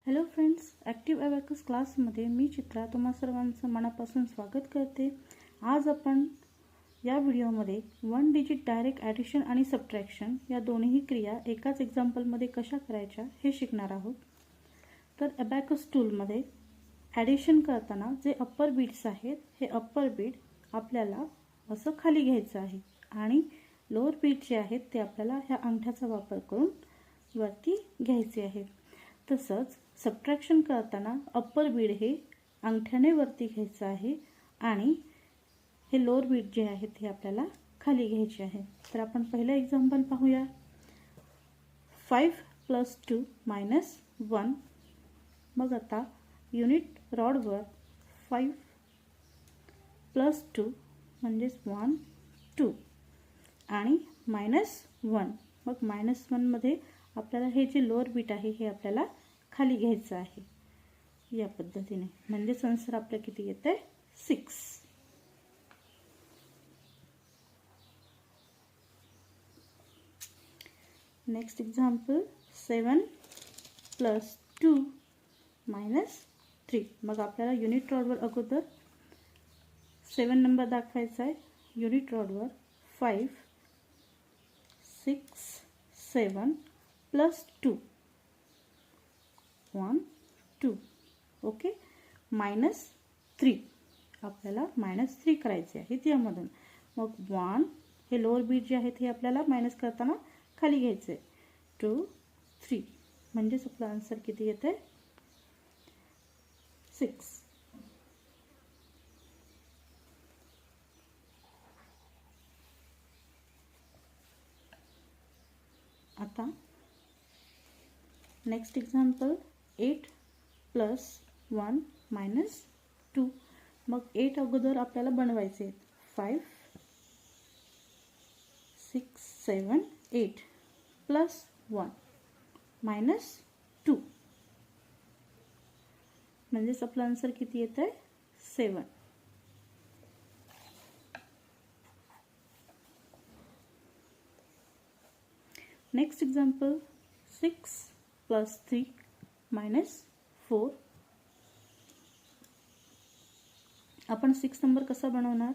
Hello friends, active abacus क्लासमध्ये मी चित्रा तुम्हा सर्वांचं मनापासून स्वागत करते। आज आपण या व्हिडिओमध्ये वन डिजिट डायरेक्ट ॲडिशन आणि सबट्रॅक्शन या दोन्ही क्रिया एकाच एक्झाम्पलमध्ये कशा करायच्या हे शिकणार आहोत। तर ॲबॅकस टूलमध्ये ॲडिशन करताना जे अप्पर बीट्स आहेत हे अप्पर बीट आपल्याला असं खाली घ्यायचं आहे आणि लोअर बीट जे आहेत ते आपल्याला ह्या अंगठ्याचा वापर करून वरती घ्यायचे आहे। तसंच सबट्रॅक्शन करताना अप्पर बीट हे अंगठ्याने वरती घ्यायचं आहे आणि हे लोअर बीट जे आहेत हे आपल्याला खाली घ्यायचे आहे। तर आपण पहिलं एक्झाम्पल पाहूया। 5 + 2 - 1। मग आता युनिट रॉडवर 5 + 2 म्हणजे 1 2 आणि -1। मग -1 मध्ये आपल्याला हे जे लोअर बीट आहे हे आपल्याला खाली घ्यायचं आहे या पद्धतीने। म्हणजे आन्सर आपल्याला किती येते 6। Next example 7 + 2 - 3। मग आपल्याला युनिट रॉडवर अगोदर 7 नंबर दाखवायचा आहे। युनिट रॉडवर 5 6 7 + 2 1 2 ओके -3 आपल्याला -3 करायचे आहे त्यामधून। मग 1 हे लोअर बीट जे आहेत हे आपल्याला मायनस करताना खाली घ्यायचे 2 3 म्हणजे आपला आन्सर किती येते 6। आता नेक्स्ट एक्झाम्पल 8 + 1 - 2। मग 8 अगोदर आपल्याला बनवायचे आहेत। 5 6 7 8 + 1 - 2 म्हणजे आपला आन्सर किती येते 7। Next example 6 + 3 - 4। आपण 6 नंबर कसा बनवणार?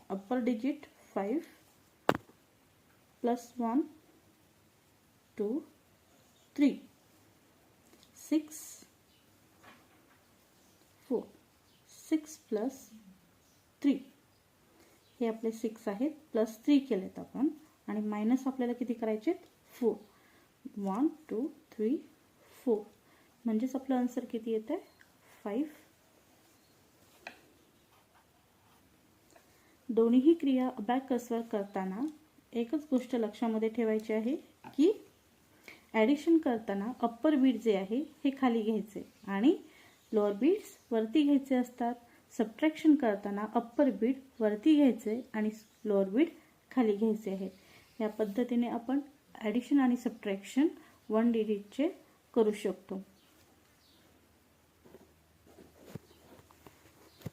अप्पर डिजिट 5 + 1 2 3 6 4 6 + 3 हे आपले 6 आहेत +3 केलेत आपण आणि मायनस आपल्याला किती करायचे 4 1 2 3 4 म्हणजे आपला आन्सर किती येते 5। दोन्ही क्रिया अबॅकसवर करताना एकच गोष्ट लक्षामध्ये ठेवायची आहे की ॲडिशन करताना अप्पर बीट जे आहे हे खाली घ्यायचे आणि लोअर बीट्स वरती घ्यायचे असतात। सबट्रॅक्शन करताना अप्पर बीट वरती घ्यायचे आणि लोअर बीट खाली घ्यायचे आहे। या पद्धतीने आपण ॲडिशन आणि सबट्रॅक्शन वन डिजिटचे करू शकतो।